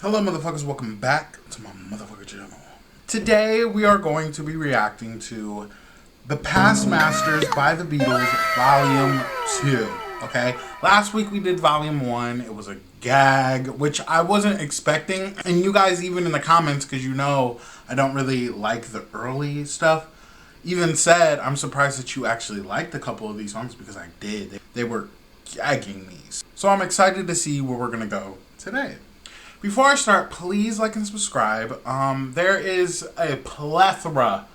Hello motherfuckers, welcome back to my motherfucker channel. Today we are going to be reacting to The Past Masters by the Beatles Volume 2, okay? Last week we did Volume 1, it was a gag, which I wasn't expecting, and you guys even in the comments, because you know I don't really like the early stuff, even said, I'm surprised that you actually liked a couple of these songs, because I did. They were gagging me. So I'm excited to see where we're gonna go today. Before I start, please like and subscribe. There is a plethora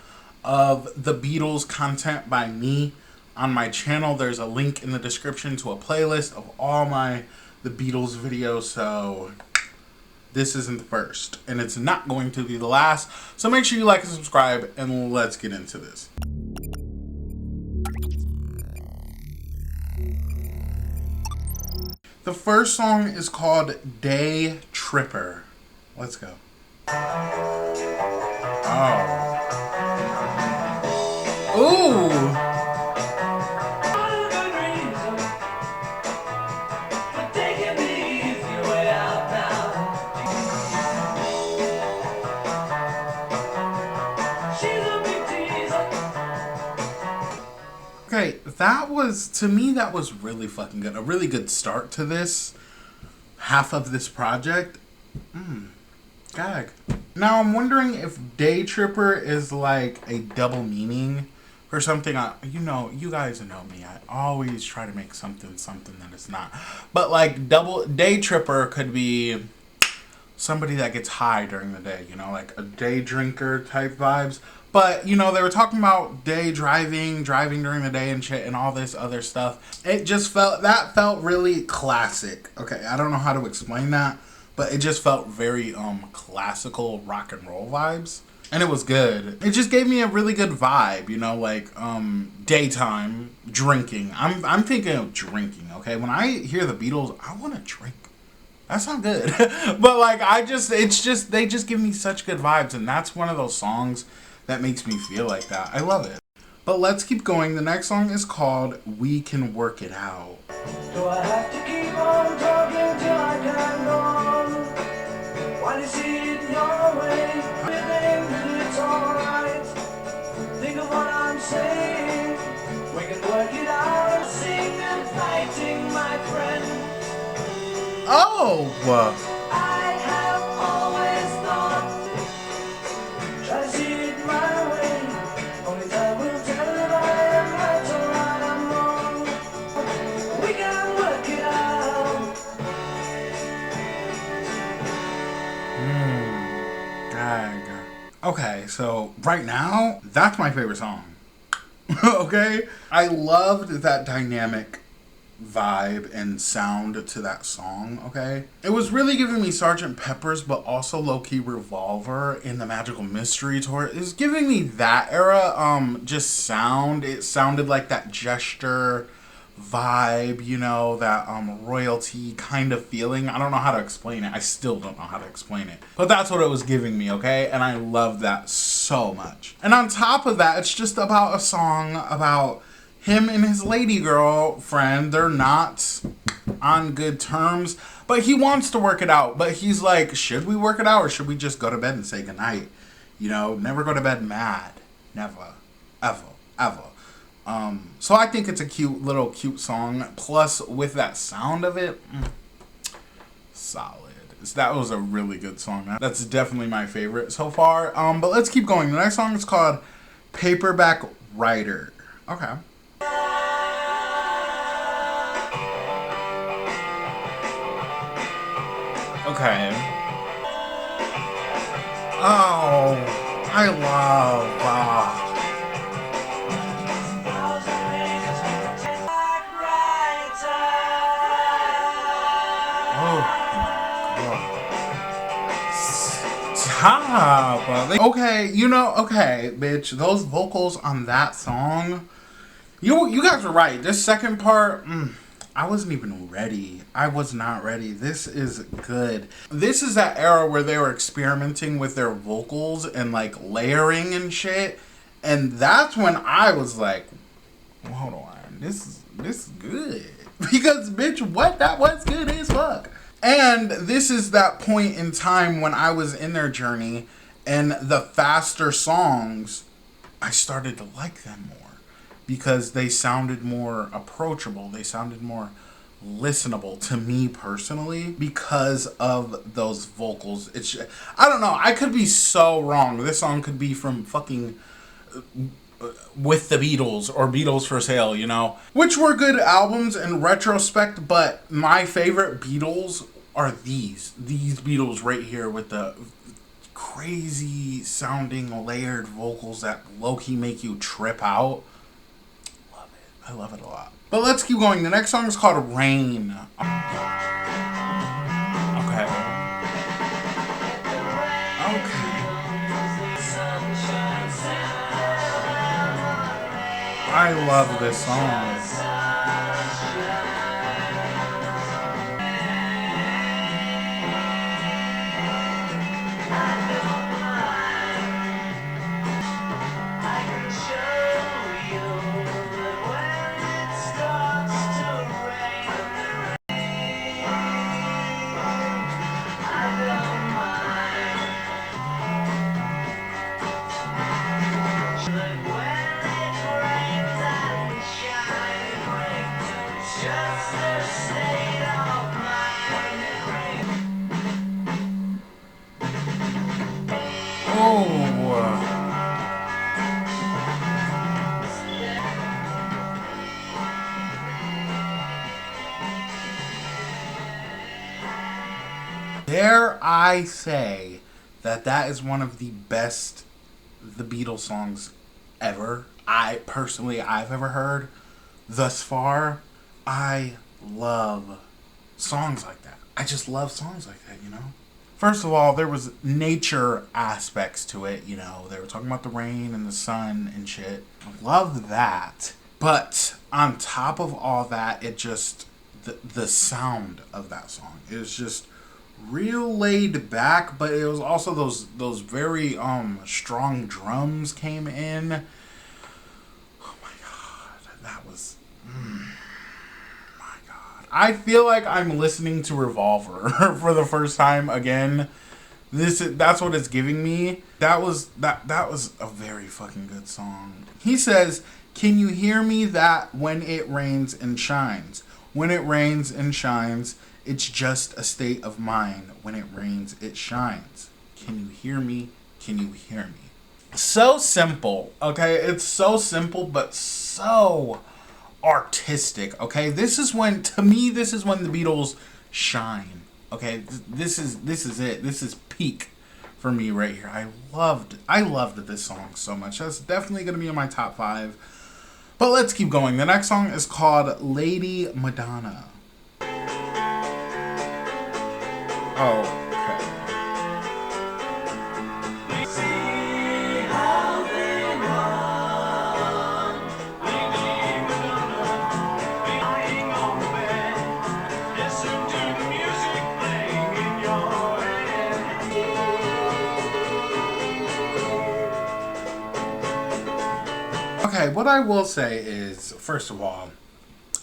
of the Beatles content by me on my channel. There's a link in the description to a playlist of all the Beatles videos. So this isn't the first, and it's not going to be the last. So make sure you like and subscribe, and let's get into this. The first song is called Day Tripper. Let's go. Oh. Ooh. Okay, that was, to me, that was really fucking good. A really good start to this half of this project. Gag. Now I'm wondering if Day Tripper is like a double meaning or something. You know, you guys know me. I always try to make something that it's not. But like Day Tripper could be somebody that gets high during the day, you know, like a day drinker type vibes. But, you know, they were talking about day driving during the day and shit and all this other stuff. It just that felt really classic. Okay, I don't know how to explain that, but it just felt very classical rock and roll vibes. And it was good. It just gave me a really good vibe, you know, like daytime drinking. I'm thinking of drinking, okay? When I hear the Beatles, I want to drink. That's not good. But like they just give me such good vibes, and that's one of those songs that makes me feel like that. I love it. But let's keep going. The next song is called We Can Work It Out. Do I have to keep on talking till I can go on? Why do you see it your way? It's alright. Think of what I'm saying. We can work it out. Sing and fighting, my friend. Oh! I have always thought. Try to see it my way. Only time will tell if I am right or I'm wrong. We can work it out. Gag. Okay, so right now, that's my favorite song. Okay? I loved that dynamic vibe and sound to that song, okay? It was really giving me Sgt. Pepper's, but also low-key Revolver in the Magical Mystery Tour. It was giving me that era, just sound. It sounded like that Gesture vibe, you know, that royalty kind of feeling. I don't know how to explain it. I still don't know how to explain it. But that's what it was giving me, okay? And I love that so much. And on top of that, it's just about a song about him and his lady girlfriend. They're not on good terms, but he wants to work it out. But he's like, should we work it out or should we just go to bed and say goodnight? You know, never go to bed mad. Never. Ever. Ever. So I think it's a cute song. Plus, with that sound of it, solid. That was a really good song. That's definitely my favorite so far. But let's keep going. The next song is called Paperback Writer. Okay. Okay. Oh, I love. Stop. Okay, you know, okay, bitch. Those vocals on that song, you guys were right. This second part, I wasn't even ready. I was not ready. This is good. This is that era where they were experimenting with their vocals and like layering and shit. And that's when I was like, well, hold on, this is good. Because bitch, what? That was good as fuck. And this is that point in time when I was in their journey, and the faster songs, I started to like them more because they sounded more approachable. They sounded more listenable to me personally because of those vocals. I don't know. I could be so wrong. This song could be from fucking With the Beatles or Beatles for Sale, you know, which were good albums in retrospect, but my favorite Beatles are these Beatles right here with the crazy sounding layered vocals that low-key make you trip out. Love it. I love it a lot. But let's keep going. The next song is called Rain. Okay. I love this song. Dare I say that is one of the best The Beatles songs ever. I've ever heard thus far. I love songs like that. I just love songs like that, you know? First of all, there was nature aspects to it, you know. They were talking about the rain and the sun and shit. I love that. But on top of all that, it just, the sound of that song is just real laid back, but it was also those very strong drums came in. Oh my god, that was my god. I feel like I'm listening to Revolver for the first time again. That's what it's giving me. That was a very fucking good song. He says, "Can you hear me that when it rains and shines? When it rains and shines, it's just a state of mind. When it rains, it shines. Can you hear me? Can you hear me?" So simple, okay? It's so simple, but so artistic, okay? This is when the Beatles shine, okay? This is it. This is peak for me right here. I loved this song so much. That's definitely going to be in my top 5. But let's keep going. The next song is called Lady Madonna. Oh, okay. Okay, what I will say is, first of all,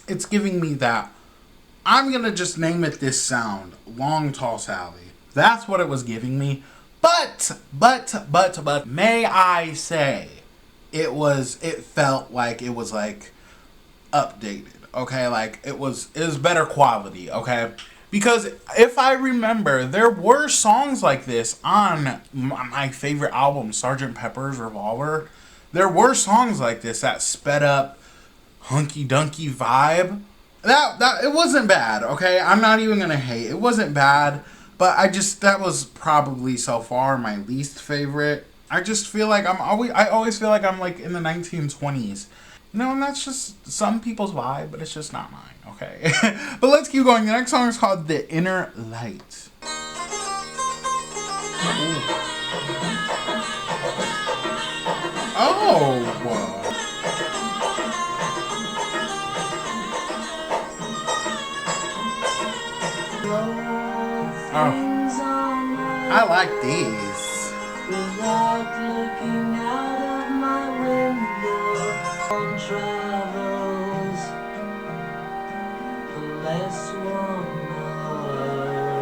it's giving me that, I'm going to just name it this sound, Long Tall Sally. That's what it was giving me. But, may I say, it felt like it was like updated, okay? Like it was better quality, okay? Because if I remember, there were songs like this on my favorite album, Sgt. Pepper's Revolver. There were songs like this that sped up, hunky-dunky vibe. That it wasn't bad, okay? I'm not even gonna hate. It wasn't bad, but that was probably so far my least favorite. I just feel like I always feel like I'm like in the 1920s. You know, and that's just some people's vibe, but it's just not mine, okay? But let's keep going. The next song is called The Inner Light. Oh. I like these. Without looking out of my window, one travels, the less one knows.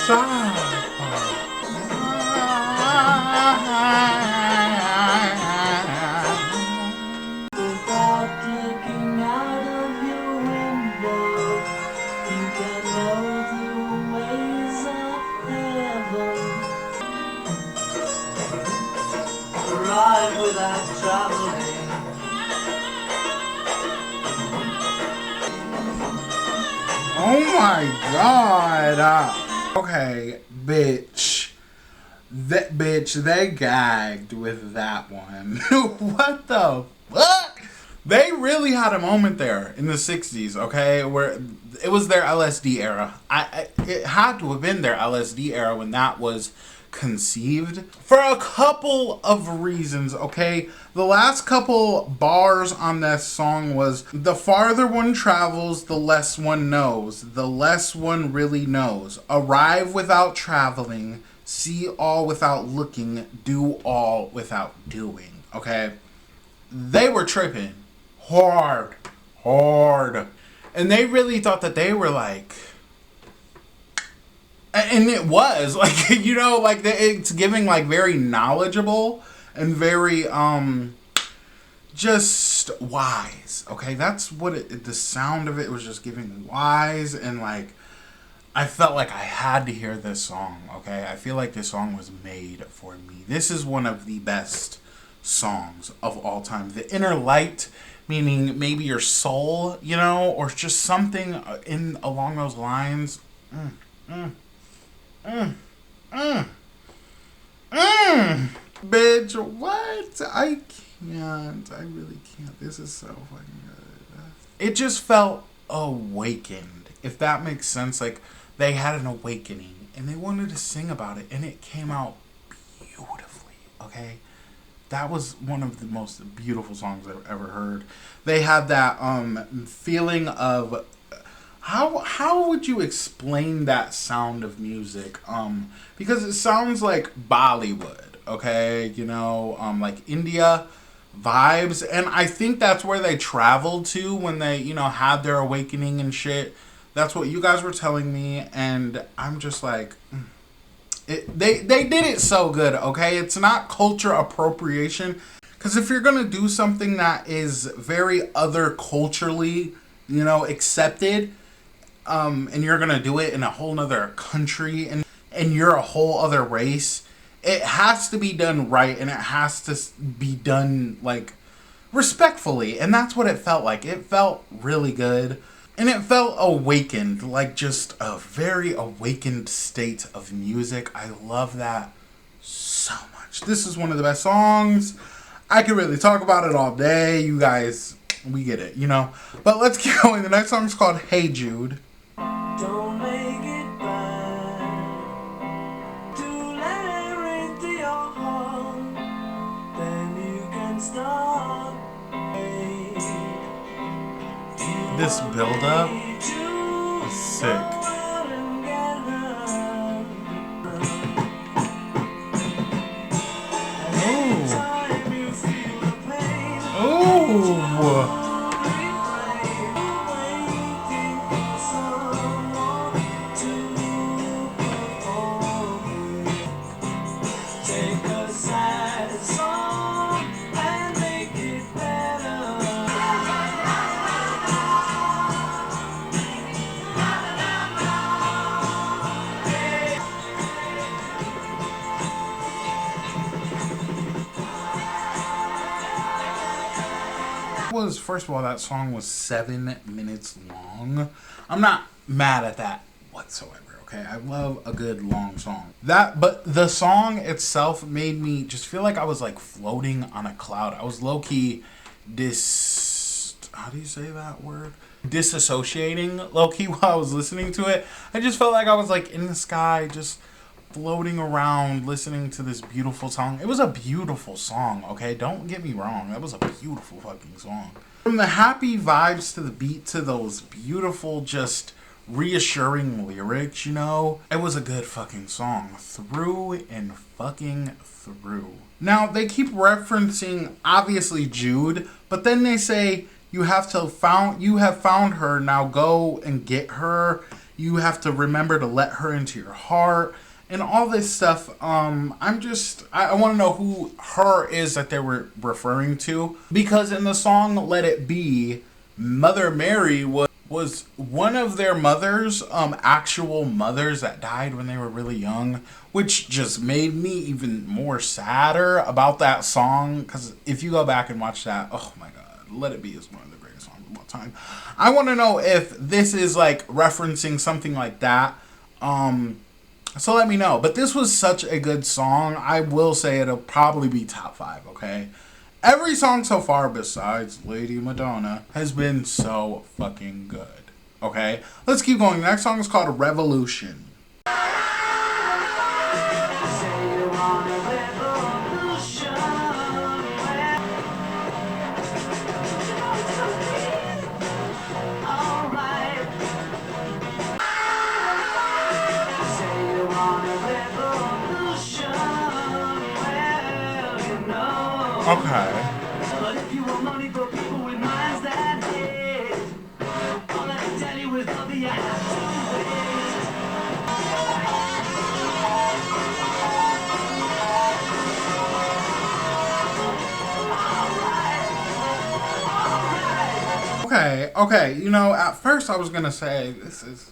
sad part. Without looking out of your window, you can know the ways of heaven. Arrive without traveling. Oh my god. Okay, bitch. They gagged with that one. What the fuck? They really had a moment there in the 60s, okay, where it was their LSD era. It had to have been their LSD era when that was conceived for a couple of reasons, okay? The last couple bars on this song was, the farther one travels, the less one knows. The less one really knows. Arrive without traveling. See all without looking. Do all without doing. Okay? They were tripping. Hard. And they really thought that they were like... And it was like, you know, like it's giving like very knowledgeable and very just wise. Okay, that's what the sound of it was, just giving wise, and like I felt like I had to hear this song. Okay, I feel like this song was made for me. This is one of the best songs of all time. The inner light, meaning maybe your soul, you know, or just something in along those lines. Bitch, what? I can't. I really can't. This is so fucking good. It just felt awakened, if that makes sense. Like, they had an awakening, and they wanted to sing about it, and it came out beautifully, okay? That was one of the most beautiful songs I've ever heard. They had that feeling of... How would you explain that sound of music? Because it sounds like Bollywood, okay? You know, like India vibes. And I think that's where they traveled to when they, you know, had their awakening and shit. That's what you guys were telling me. And I'm just like, they did it so good, okay? It's not culture appropriation. Because if you're going to do something that is very other culturally, you know, accepted... and you're gonna do it in a whole nother country, and you're a whole other race, it has to be done right, and it has to be done like respectfully, and that's what it felt like. It felt really good, and it felt awakened, like just a very awakened state of music. I love that so much. This is one of the best songs. I could really talk about it all day. You guys, we get it, you know. But let's keep going. The next song is called Hey Jude. Don't make it bad. To let it into your heart, then you can start. This build up is sick. Ooh. First of all, that song was 7 minutes long. I'm not mad at that whatsoever, okay? I love a good long song. But the song itself made me just feel like I was like floating on a cloud. I was low-key how do you say that word? Disassociating low-key while I was listening to it. I just felt like I was like in the sky, just floating around listening to this beautiful song. It was a beautiful song, okay? Don't get me wrong. That was a beautiful fucking song. From the happy vibes to the beat to those beautiful, just reassuring lyrics, you know? It was a good fucking song. Through and fucking through. Now, they keep referencing, obviously, Jude, but then they say, you have found her, now go and get her. You have to remember to let her into your heart and all this stuff. I want to know who her is that they were referring to, because in the song Let It Be, Mother Mary was one of their mothers, actual mothers that died when they were really young, which just made me even more sadder about that song, because if you go back and watch that, oh my god, Let It Be is one of the greatest songs of all time. I want to know if this is like referencing something like that. So let me know. But this was such a good song. I will say it'll probably be top 5, okay? Every song so far besides Lady Madonna has been so fucking good, okay? Let's keep going. The next song is called Revolution. Okay. Okay. You know, at first I was gonna say this is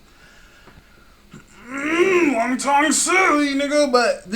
long tongue silly, nigga, but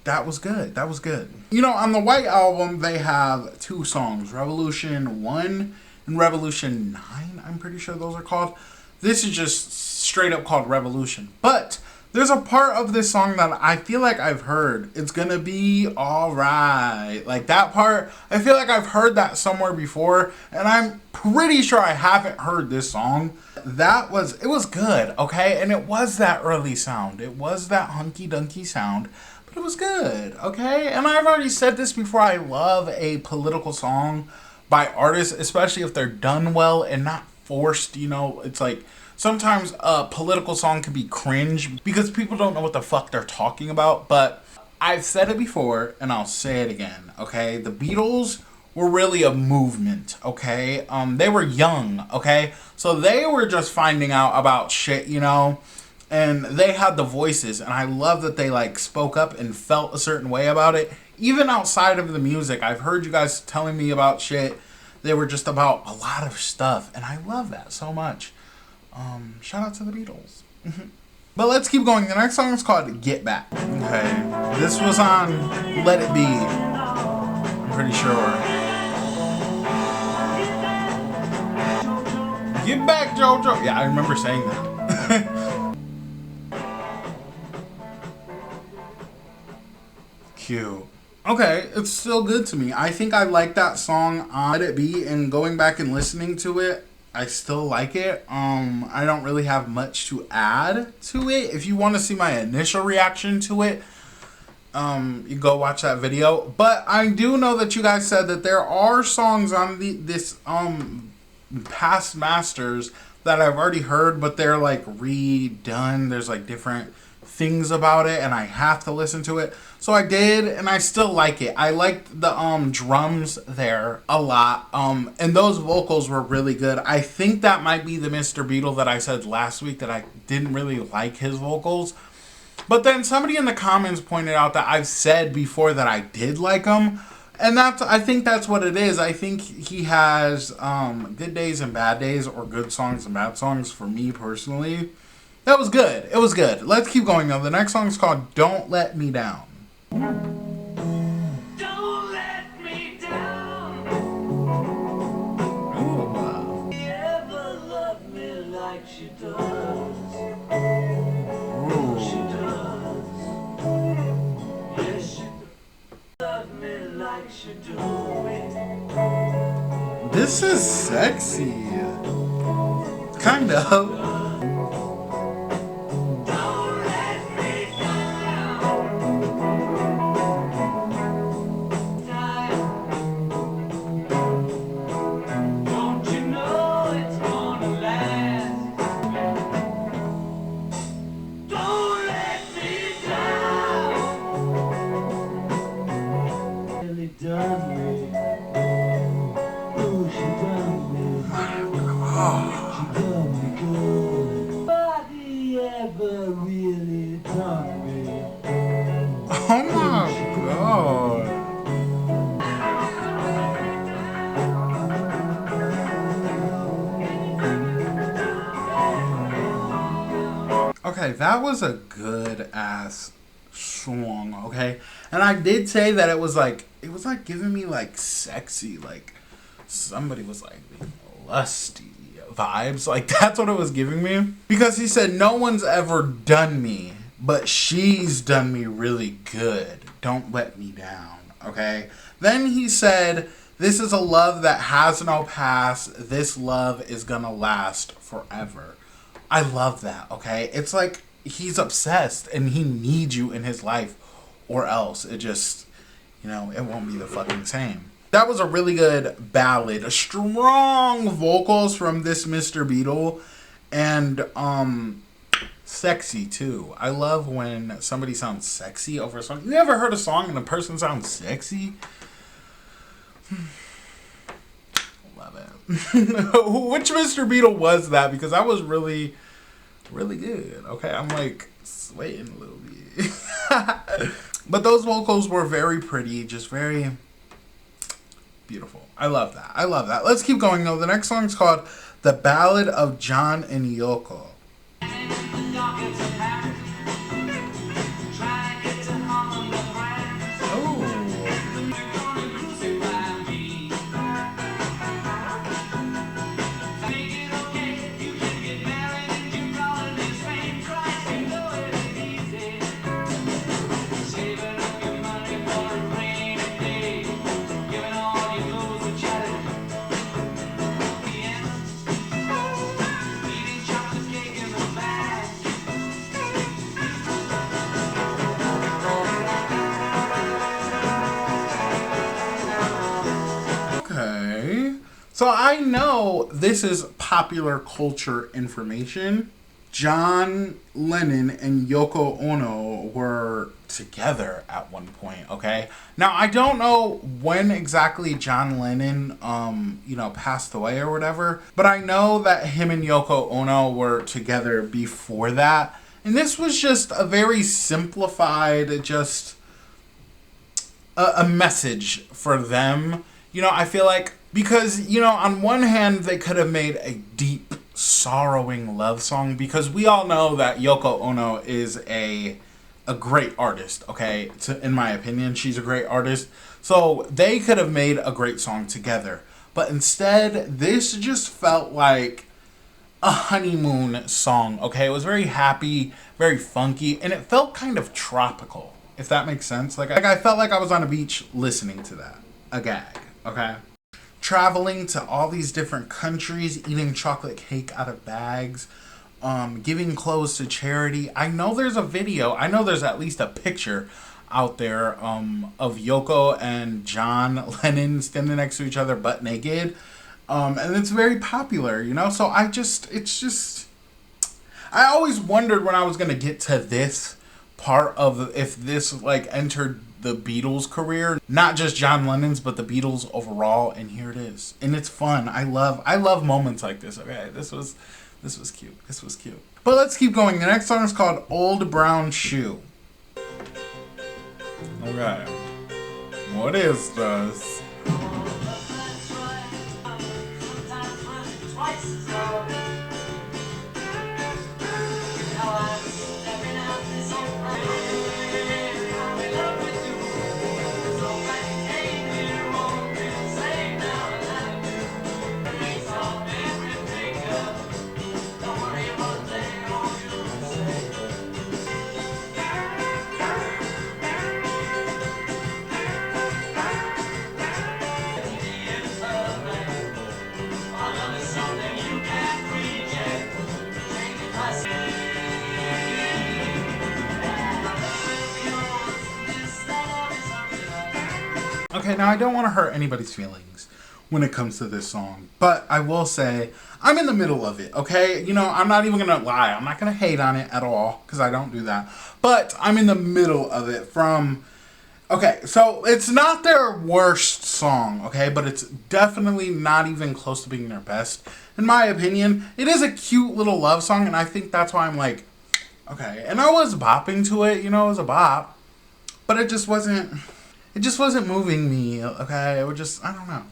that was good. That was good. You know, on the White Album, they have 2 songs, Revolution 1 and Revolution 9, I'm pretty sure those are called. This is just straight up called Revolution. But there's a part of this song that I feel like I've heard. It's gonna be alright. Like that part, I feel like I've heard that somewhere before, and I'm pretty sure I haven't heard this song. It was good, okay? And it was that early sound. It was that hunky-dunky sound. It was good, okay? And I've already said this before, I love a political song by artists, especially if they're done well and not forced, you know? It's like, sometimes a political song can be cringe because people don't know what the fuck they're talking about, but I've said it before and I'll say it again, okay? The Beatles were really a movement, okay? They were young, okay? So they were just finding out about shit, you know? And they had the voices, and I love that they like spoke up and felt a certain way about it. Even outside of the music, I've heard you guys telling me about shit. They were just about a lot of stuff, and I love that so much. Shout out to the Beatles. But let's keep going. The next song is called Get Back. Okay, this was on Let It Be, I'm pretty sure. Get back, JoJo. Yeah, I remember saying that. Cute. Okay, it's still good to me. I think I like that song on Let It Be, and going back and listening to it, I still like it. I don't really have much to add to it. If you want to see my initial reaction to it, you go watch that video. But I do know that you guys said that there are songs on this past masters that I've already heard, but they're like redone. There's like different things about it, and I have to listen to it. So I did, and I still like it. I liked the drums there a lot, and those vocals were really good. I think that might be the Mr. Beatle that I said last week that I didn't really like his vocals. But then somebody in the comments pointed out that I've said before that I did like him, and I think that's what it is. I think he has good days and bad days, or good songs and bad songs for me personally. That was good. It was good. Let's keep going though. The next song is called Don't Let Me Down. Don't let me down. Ooh. You ever love me like she does? Ooh. She does. Yes, she does. Love me like she do me. This is sexy. Kind of. really done me. Oh my god. Okay, that was a good ass song, okay? And I did say that it was like giving me like sexy, like somebody was like lusty vibes. Like that's what it was giving me. Because he said, no one's ever done me, but she's done me really good. Don't let me down, okay? Then he said, this is a love that has no past. This love is gonna last forever. I love that, okay? It's like he's obsessed and he needs you in his life or else it just, you know, it won't be the fucking same. That was a really good ballad. Strong vocals from this Mr. Beatle and sexy too. I love when somebody sounds sexy over a song. You ever heard a song and the person sounds sexy? Love it. Which Mr. Beatle was that? Because that was really, really good. Okay, I'm like sweating a little bit. But those vocals were very pretty, just very beautiful. I love that. I love that. Let's keep going though. The next song is called The Ballad of John and Yoko. So I know this is popular culture information. John Lennon and Yoko Ono were together at one point, okay? Now, I don't know when exactly John Lennon, passed away or whatever, but I know that him and Yoko Ono were together before that. And this was just a very simplified, just a message for them. You know, I feel like, because, you know, on one hand, they could have made a deep, sorrowing love song, because we all know that Yoko Ono is a great artist, okay? In my opinion, she's a great artist. So they could have made a great song together. But instead, this just felt like a honeymoon song, okay? It was very happy, very funky, and it felt kind of tropical, if that makes sense. Like I felt like I was on a beach listening to that. A gag, okay? Traveling to all these different countries, eating chocolate cake out of bags, giving clothes to charity. I know there's a video, I know there's at least a picture out there of Yoko and John Lennon standing next to each other butt naked. And it's very popular, you know? So I always wondered when I was going to get to this part of if this like entered the Beatles' career, not just John Lennon's, but the Beatles overall, and here it is. And it's fun. I love moments like this. Okay, this was cute. This was cute. But let's keep going. The next song is called Old Brown Shoe. Okay. What is this? Okay, now I don't want to hurt anybody's feelings when it comes to this song, but I will say I'm in the middle of it, okay? You know, I'm not even going to lie. I'm not going to hate on it at all, because I don't do that. But I'm in the middle of it from... Okay, so it's not their worst song, okay? But it's definitely not even close to being their best. In my opinion, it is a cute little love song, and I think that's why I'm like, Okay, and I was bopping to it, you know, it was a bop, but it just wasn't moving me, okay? It was just, I don't know.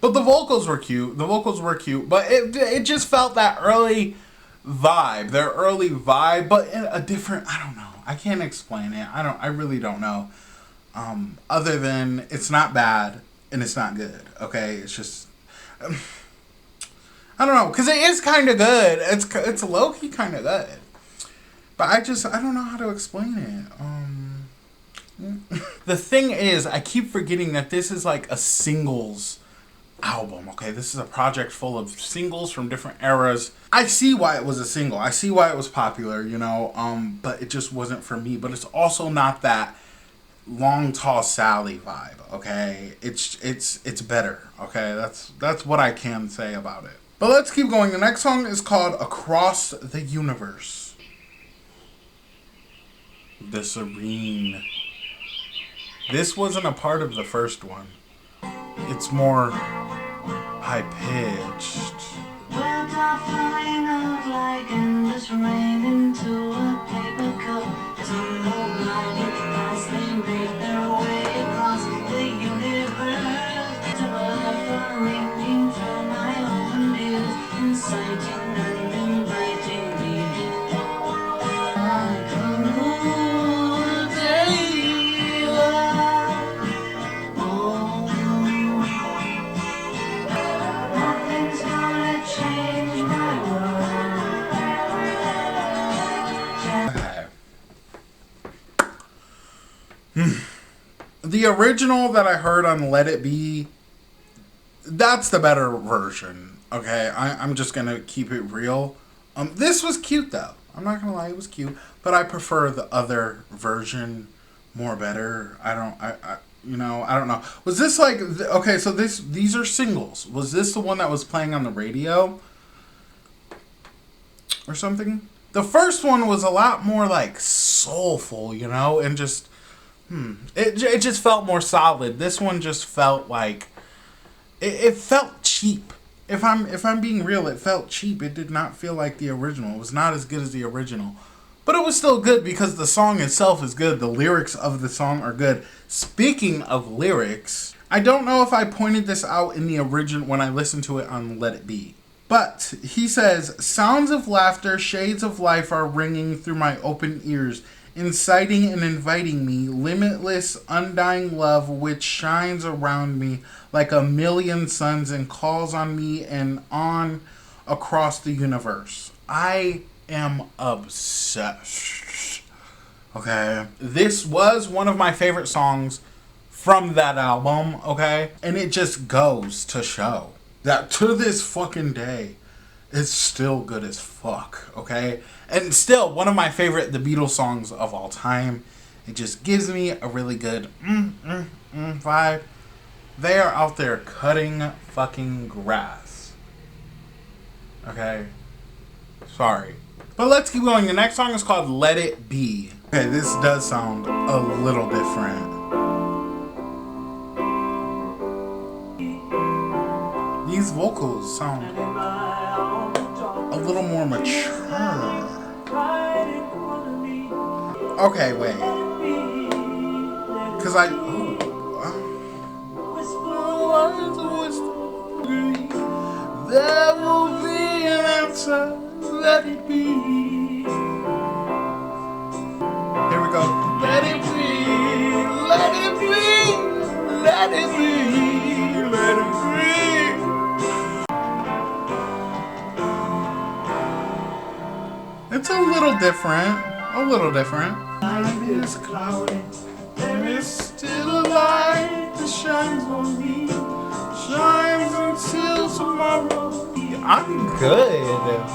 But the vocals were cute, but it just felt that early vibe, but in a different, I don't know. I can't explain it. I really don't know. Other than it's not bad and it's not good, okay? It's just, I don't know, because it is kind of good. It's low-key kind of good. But I don't know how to explain it. The thing is, I keep forgetting that this is like a singles album, okay? This is a project full of singles from different eras. I see why it was a single. I see why it was popular, you know, but it just wasn't for me. But it's also not that Long Tall Sally vibe, okay? It's better, okay? That's what I can say about it. But let's keep going. The next song is called Across the Universe. The Serene. This wasn't a part of the first one. It's more high-pitched. Words are flying out like endless rain into a paper cup. Some more blinded as they make their way across the universe. To earth ringing through my open ears, inciting and inviting me. Like a mood nothing's gonna change my world. The original that I heard on Let It Be, that's the better version, okay? I'm just gonna keep it real. This was cute, though. I'm not gonna lie, it was cute. But I prefer the other version more better. I don't know. Was this like, okay, so these are singles. Was this the one that was playing on the radio? Or something? The first one was a lot more like soulful, you know? And just, it just felt more solid. This one just felt like, it felt cheap. If I'm being real, it felt cheap. It did not feel like the original. It was not as good as the original. But it was still good because the song itself is good. The lyrics of the song are good. Speaking of lyrics, I don't know if I pointed this out in the original when I listened to it on Let It Be. But he says, sounds of laughter, shades of life are ringing through my open ears, inciting and inviting me, limitless, undying love which shines around me like a million suns and calls on me and on across the universe. I am obsessed. Okay? This was one of my favorite songs from that album, okay? And it just goes to show that to this fucking day, it's still good as fuck, okay? And still, one of my favorite The Beatles songs of all time. It just gives me a really good vibe. They are out there cutting fucking grass. Okay? Sorry. But let's keep going. The next song is called Let It Be. Okay, this does sound a little different. These vocals sound a little more mature. Okay, wait. Because there will be an answer. Let it be. Here we go. Let it be. Let it be. Let it be. Let it be. It's a little different. A little different. Life is cloudy. There is still a light that shines on me. Shines until tomorrow. I'm good.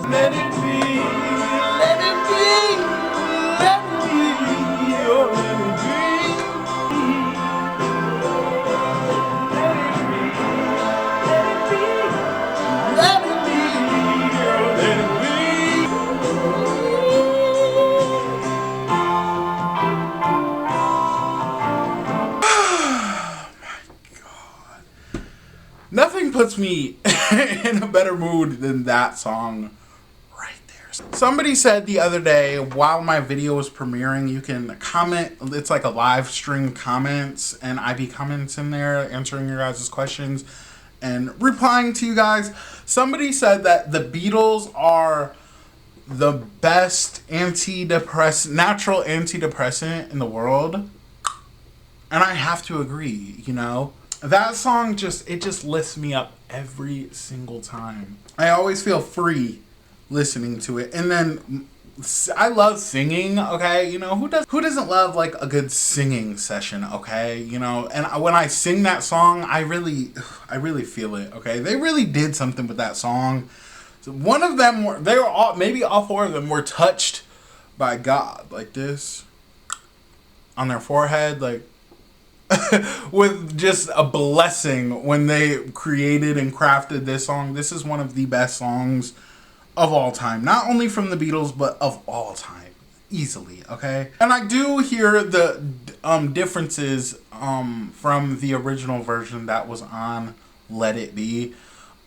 Let it be. Let it be. Let it be. Oh, let it be. Let it be. Let it be. Nothing puts me in a better mood than that song Somebody said the other day while my video was premiering, you can comment. It's like a live stream comments, and I be comments in there answering your guys' questions and replying to you guys. Somebody said that the Beatles are the best natural antidepressant in the world. And I have to agree, you know. That song just lifts me up every single time. I always feel free listening to it. And then I love singing, okay? You know, who doesn't love like a good singing session, okay? You know, and when I sing that song, I really feel it, okay? They really did something with that song. So one of them maybe all four of them were touched by God like this on their forehead, like with just a blessing when they created and crafted this song. This is one of the best songs of all time. Not only from the Beatles, but of all time. Easily, okay? And I do hear the differences from the original version that was on Let It Be.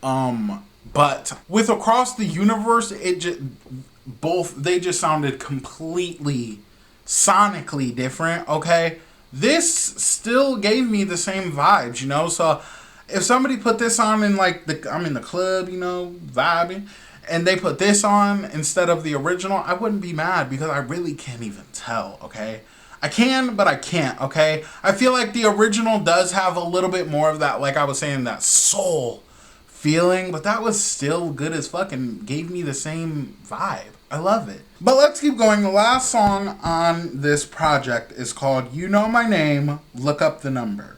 But with Across the Universe, they just sounded completely sonically different, okay? This still gave me the same vibes, you know? So if somebody put this on in like I'm in the club, you know, vibing, and they put this on instead of the original, I wouldn't be mad because I really can't even tell, okay? I can, but I can't, okay? I feel like the original does have a little bit more of that, like I was saying, that soul feeling, but that was still good as fuck and gave me the same vibe. I love it. But let's keep going. The last song on this project is called You Know My Name, Look Up the Number.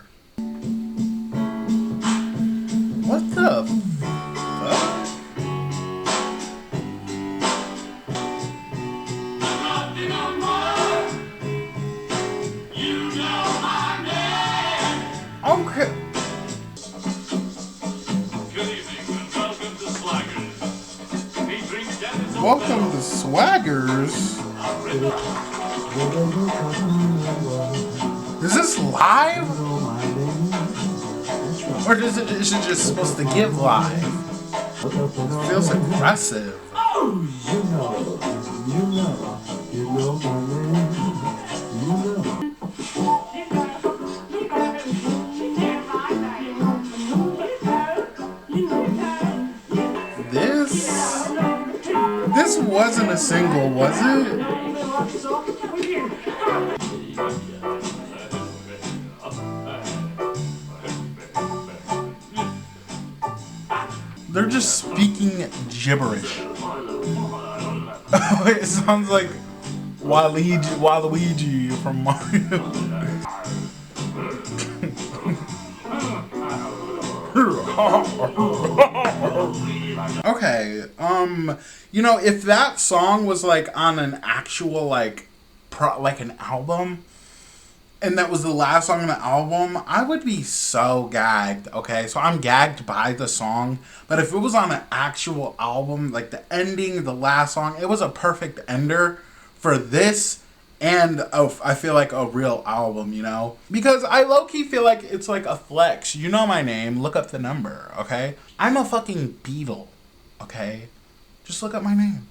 What the fuck? Okay. Welcome to Swaggers. Is this live? Or is it just supposed to give live? It feels aggressive. Oh, you know my name, This wasn't a single, was it? They're just speaking gibberish. It sounds like Waluigi from Mario. Okay, you know, if that song was like on an actual like an album, and that was the last song on the album, I would be so gagged, okay? So I'm gagged by the song, but if it was on an actual album, like the ending, the last song, it was a perfect ender for this and I feel like a real album, you know? Because I low-key feel like it's like a flex. You know my name, look up the number, okay? I'm a fucking Beatle, okay? Just look up my name.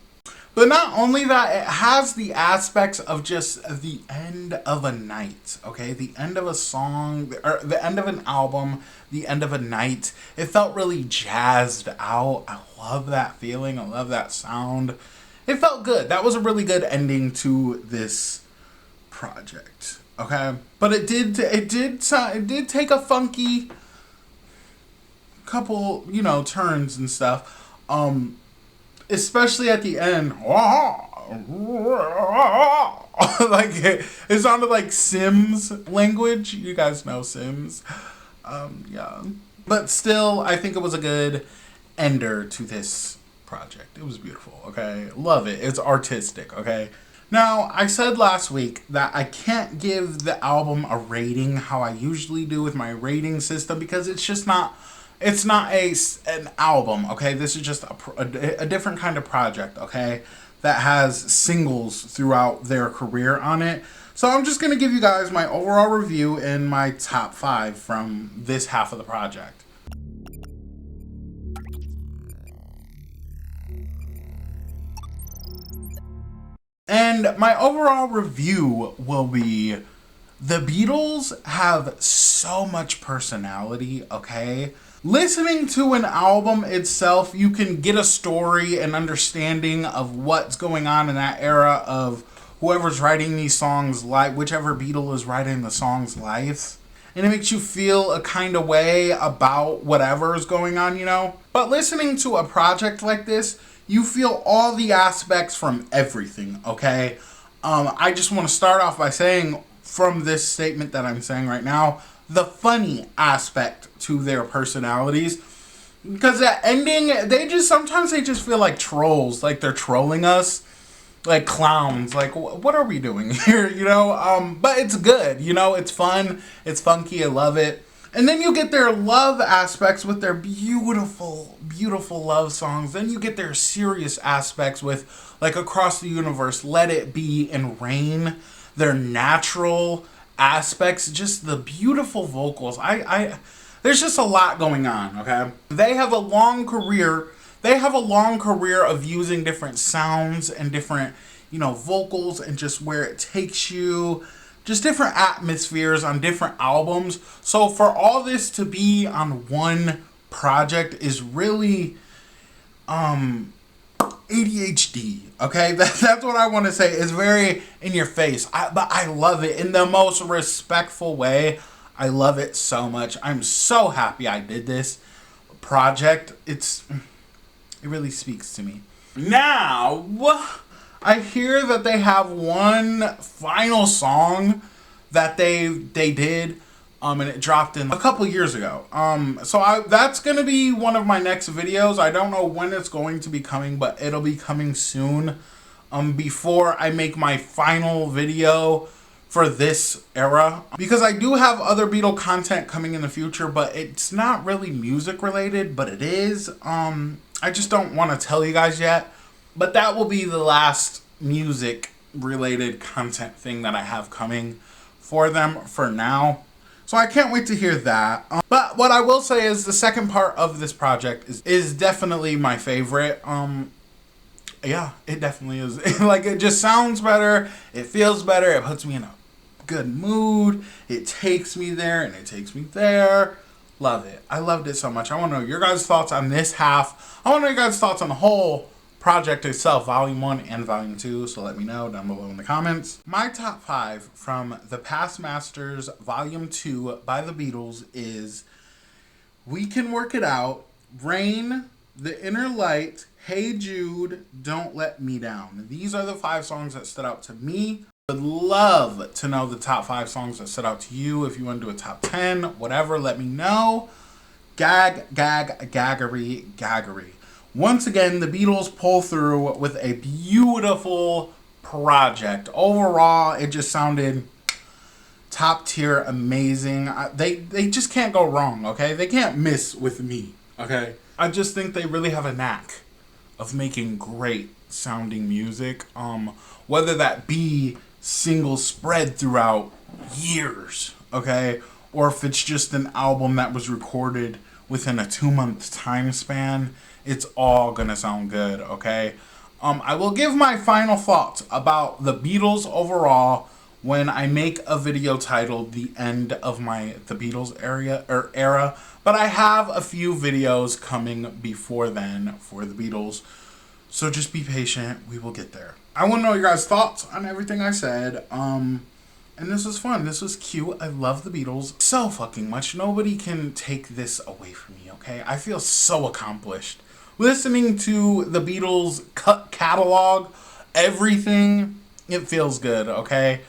But not only that, it has the aspects of just the end of a night, okay? The end of a song, or the end of an album, the end of a night. It felt really jazzed out. I love that feeling. I love that sound. It felt good. That was a really good ending to this project, okay? But it did take a funky couple, you know, turns and stuff. Especially at the end. Like it sounded like Sims language. You guys know Sims. Yeah. But still, I think it was a good ender to this project. It was beautiful, okay? Love it. It's artistic, okay? Now, I said last week that I can't give the album a rating how I usually do with my rating system because it's just not, it's not an album, okay? This is just a different kind of project, okay? That has singles throughout their career on it. So I'm just going to give you guys my overall review and my top 5 from this half of the project. And my overall review will be, the Beatles have so much personality, okay? Listening to an album itself, you can get a story and understanding of what's going on in that era of whoever's writing these songs, like whichever Beatle is writing the song's life. And it makes you feel a kind of way about whatever is going on, you know? But listening to a project like this, you feel all the aspects from everything, okay? I just want to start off by saying, from this statement that I'm saying right now, the funny aspect to their personalities. Because that ending, sometimes they just feel like trolls, like they're trolling us. Like clowns, like what are we doing here, you know? But it's good, you know, it's fun, it's funky, I love it. And then you get their love aspects with their beautiful, beautiful love songs. Then you get their serious aspects with, like, Across the Universe, Let It Be, and Rain. Their natural aspects, just the beautiful vocals. There's just a lot going on, okay? They have a long career of using different sounds and different, you know, vocals and just where it takes you, just different atmospheres on different albums. So for all this to be on one project is really ADHD, okay? That's what I want to say. It's very in your face, but I love it in the most respectful way. I love it so much. I'm so happy I did this project. It really speaks to me. Now, I hear that they have one final song that they did, and it dropped in a couple years ago. So that's going to be one of my next videos. I don't know when it's going to be coming, but it'll be coming soon, before I make my final video for this era. Because I do have other Beatle content coming in the future, but it's not really music related, but it is. I just don't want to tell you guys yet, but that will be the last music related content thing that I have coming for them for now. So I can't wait to hear that. But what I will say is the second part of this project is definitely my favorite. Yeah, it definitely is. Like, it just sounds better. It feels better. It puts me in a good mood. It takes me there and it takes me there. Love it. I loved it so much. I want to know your guys' thoughts on this half. I want to know your guys' thoughts on the whole project itself, Volume 1 and Volume 2. So let me know down below in the comments. My top 5 from the Past Masters Volume 2 by the Beatles is We Can Work It Out, Rain, The Inner Light, Hey Jude, Don't Let Me Down. These are the 5 songs that stood out to me. I would love to know the top 5 songs that stood out to you. If you want to do a top 10, whatever, let me know. Gaggery. Once again, the Beatles pull through with a beautiful project. Overall, it just sounded top tier, amazing. They just can't go wrong, okay? They can't miss with me, okay? I just think they really have a knack of making great sounding music. Whether that be singles spread throughout years, okay? Or if it's just an album that was recorded within a 2-month time span, it's all gonna sound good, okay? I will give my final thoughts about the Beatles overall when I make a video titled The End of The Beatles era, but I have a few videos coming before then for the Beatles, so just be patient, we will get there. I want to know your guys' thoughts on everything I said, and this was fun, this was cute, I love the Beatles so fucking much, nobody can take this away from me, okay? I feel so accomplished. Listening to the Beatles catalog, everything, it feels good, okay?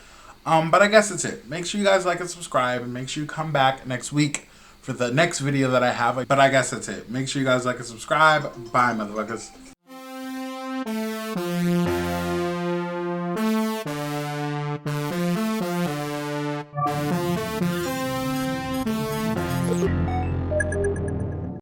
But I guess that's it. Make sure you guys like and subscribe, and make sure you come back next week for the next video that I have. But I guess that's it. Make sure you guys like and subscribe. Bye, motherfuckers.